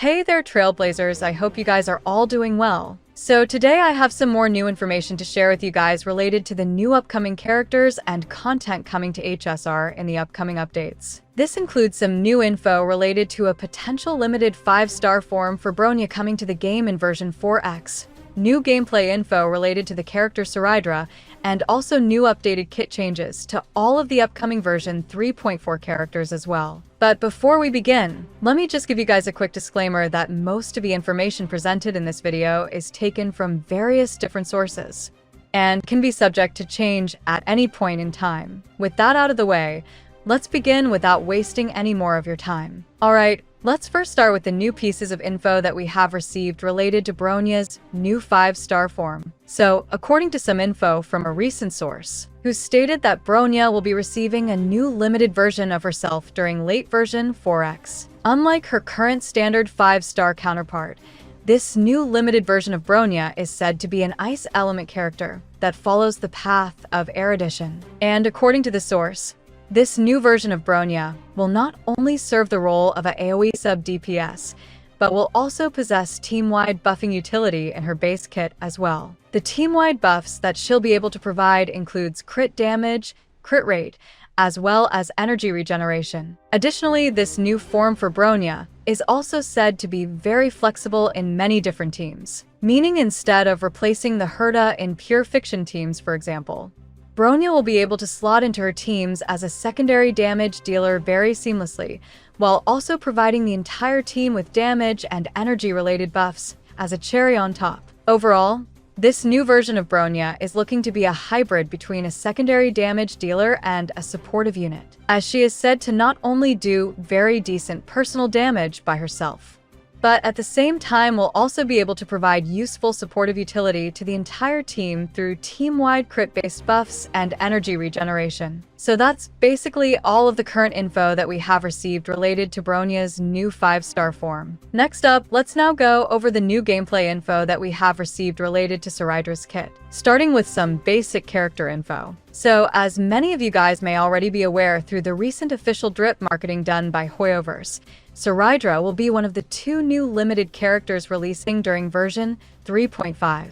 Hey there, Trailblazers, I hope you guys are all doing well. So today I have some more new information to share with you guys related to the new upcoming characters and content coming to HSR in the upcoming updates. This includes some new info related to a potential limited 5-star form for BRONYA coming to the game in version 4X, new gameplay info related to the character CERYDRA, and also new updated kit changes to all of the upcoming version 3.4 characters as well. But before we begin, let me just give you guys a quick disclaimer that most of the information presented in this video is taken from various different sources and can be subject to change at any point in time. With that out of the way, let's begin without wasting any more of your time. Alright, let's first start with the new pieces of info that we have received related to BRONYA's new 5-star form. So, according to some info from a recent source, who stated that BRONYA will be receiving a new limited version of herself during late version 4X. Unlike her current standard 5-star counterpart, this new limited version of BRONYA is said to be an ice element character that follows the path of erudition. And according to the source, this new version of BRONYA will not only serve the role of a AoE sub DPS, but will also possess team-wide buffing utility in her base kit as well. The team-wide buffs that she'll be able to provide includes crit damage, crit rate, as well as energy regeneration. Additionally, this new form for BRONYA is also said to be very flexible in many different teams, meaning instead of replacing the Herda in pure fiction teams, for example, BRONYA will be able to slot into her teams as a secondary damage dealer very seamlessly, while also providing the entire team with damage and energy-related buffs as a cherry on top. Overall, this new version of BRONYA is looking to be a hybrid between a secondary damage dealer and a supportive unit, as she is said to not only do very decent personal damage by herself, but at the same time will also be able to provide useful supportive utility to the entire team through team-wide crit-based buffs and energy regeneration. So that's basically all of the current info that we have received related to BRONYA's new 5-star form. Next up, let's now go over the new gameplay info that we have received related to CERYDRA's kit, starting with some basic character info. So, as many of you guys may already be aware through the recent official drip marketing done by Hoyoverse, CERYDRA will be one of the 2 new limited characters releasing during version 3.5,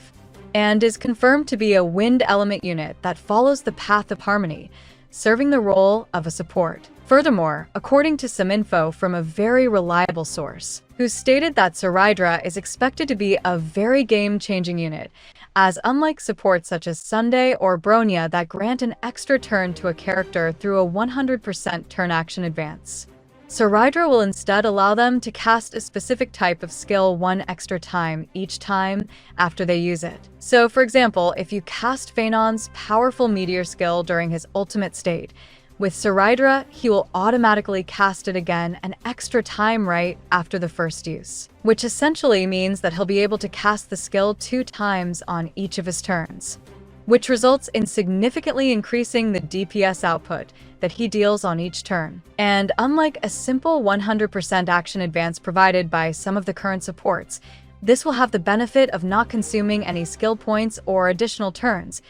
and is confirmed to be a wind element unit that follows the path of harmony, serving the role of a support. Furthermore, according to some info from a very reliable source, who stated that CERYDRA is expected to be a very game-changing unit, as unlike supports such as Sunday or BRONYA that grant an extra turn to a character through a 100% turn action advance, CERYDRA will instead allow them to cast a specific type of skill 1 extra time each time after they use it. So for example, if you cast Phaenon's powerful meteor skill during his ultimate state, with CERYDRA, he will automatically cast it again an extra time right after the first use, which essentially means that he'll be able to cast the skill 2 times on each of his turns, which results in significantly increasing the DPS output that he deals on each turn. And unlike a simple 100% action advance provided by some of the current supports, this will have the benefit of not consuming any skill points or additional turns,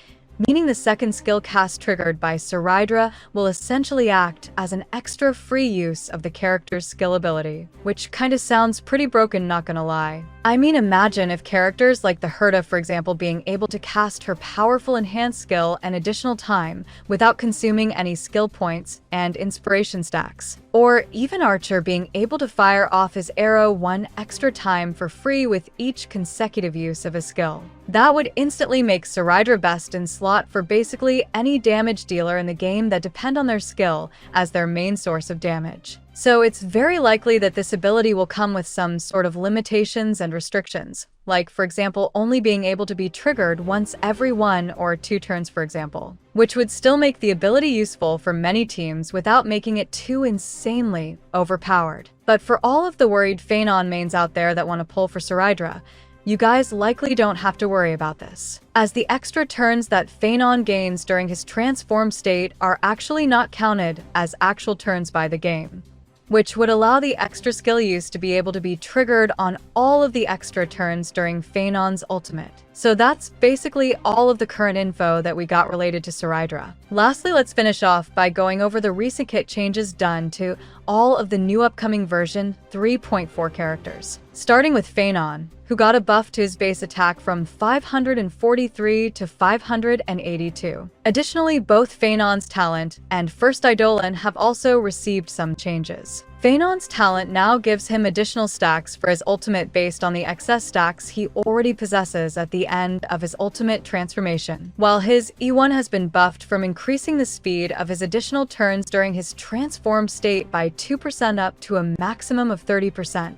meaning the second skill cast triggered by CERYDRA will essentially act as an extra free use of the character's skill ability, which kinda sounds pretty broken, not gonna lie. I mean, imagine if characters like the Herda, for example, being able to cast her powerful enhanced skill an additional time without consuming any skill points and inspiration stacks. Or even Archer being able to fire off his arrow 1 extra time for free with each consecutive use of a skill. That would instantly make CERYDRA best in slot for basically any damage dealer in the game that depend on their skill as their main source of damage. So it's very likely that this ability will come with some sort of limitations and restrictions, like for example only being able to be triggered once every 1 or 2 turns, for example, which would still make the ability useful for many teams without making it too insanely overpowered. But for all of the worried Phaenon mains out there that want to pull for CERYDRA, you guys likely don't have to worry about this, as the extra turns that Phaenon gains during his transformed state are actually not counted as actual turns by the game, which would allow the extra skill use to be able to be triggered on all of the extra turns during Phaenon's ultimate. So that's basically all of the current info that we got related to CERYDRA. Lastly, let's finish off by going over the recent kit changes done to all of the new upcoming version 3.4 characters. Starting with Phanon, who got a buff to his base attack from 543 to 582. Additionally, both Phanon's talent and First Eidolon have also received some changes. Phanon's talent now gives him additional stacks for his ultimate based on the excess stacks he already possesses at the end of his ultimate transformation, while his E1 has been buffed from increasing the speed of his additional turns during his transformed state by 2% up to a maximum of 30%,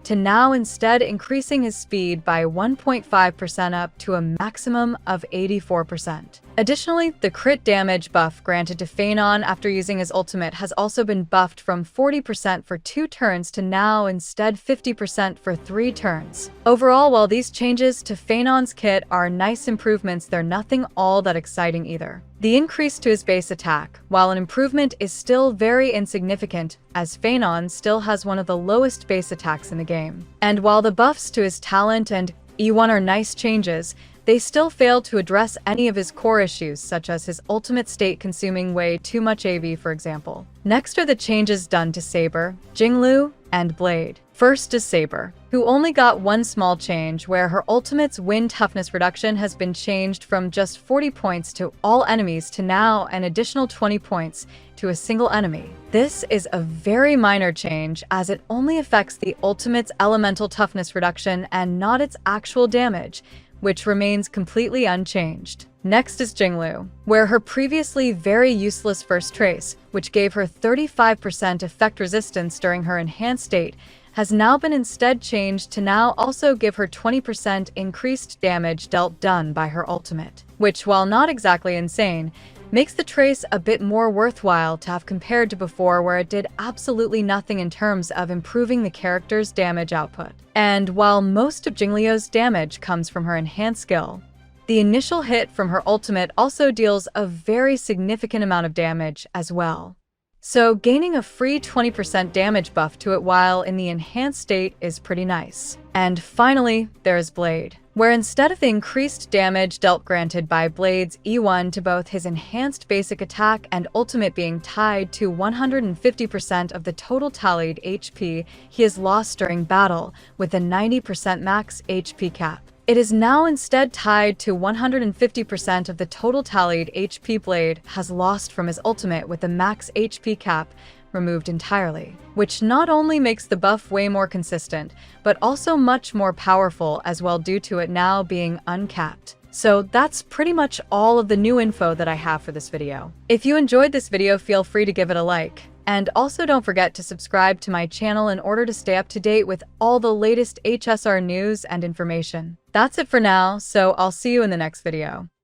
to now instead increasing his speed by 1.5% up to a maximum of 84%. Additionally, the crit damage buff granted to Phanon after using his ultimate has also been buffed from 40% for 2 turns to now instead 50% for 3 turns. Overall, while these changes to Phanon's kit are nice improvements, they're nothing all that exciting either. The increase to his base attack, while an improvement, is still very insignificant, as Phanon still has one of the lowest base attacks in the game. And while the buffs to his talent and E1 are nice changes, they still fail to address any of his core issues, such as his ultimate state consuming way too much AV, for example. Next are the changes done to Saber, Jinglu, and Blade. First is Saber, who only got one small change, where her ultimate's wind toughness reduction has been changed from just 40 points to all enemies to now an additional 20 points to a single enemy. This is a very minor change, as it only affects the ultimate's elemental toughness reduction and not its actual damage, which remains completely unchanged. Next is Jinglu, where her previously very useless first trace, which gave her 35% effect resistance during her enhanced state, has now been instead changed to now also give her 20% increased damage dealt done by her ultimate, which, while not exactly insane, makes the trace a bit more worthwhile to have compared to before, where it did absolutely nothing in terms of improving the character's damage output. And while most of Jingliu's damage comes from her enhanced skill, the initial hit from her ultimate also deals a very significant amount of damage as well. So gaining a free 20% damage buff to it while in the enhanced state is pretty nice. And finally, there's Blade, where instead of the increased damage dealt granted by Blade's E1 to both his enhanced basic attack and ultimate being tied to 150% of the total tallied HP he has lost during battle with a 90% max HP cap, it is now instead tied to 150% of the total tallied HP Blade has lost from his ultimate, with the max HP cap removed entirely, which not only makes the buff way more consistent, but also much more powerful as well due to it now being uncapped. So that's pretty much all of the new info that I have for this video. If you enjoyed this video, feel free to give it a like. And also don't forget to subscribe to my channel in order to stay up to date with all the latest HSR news and information. That's it for now, so I'll see you in the next video.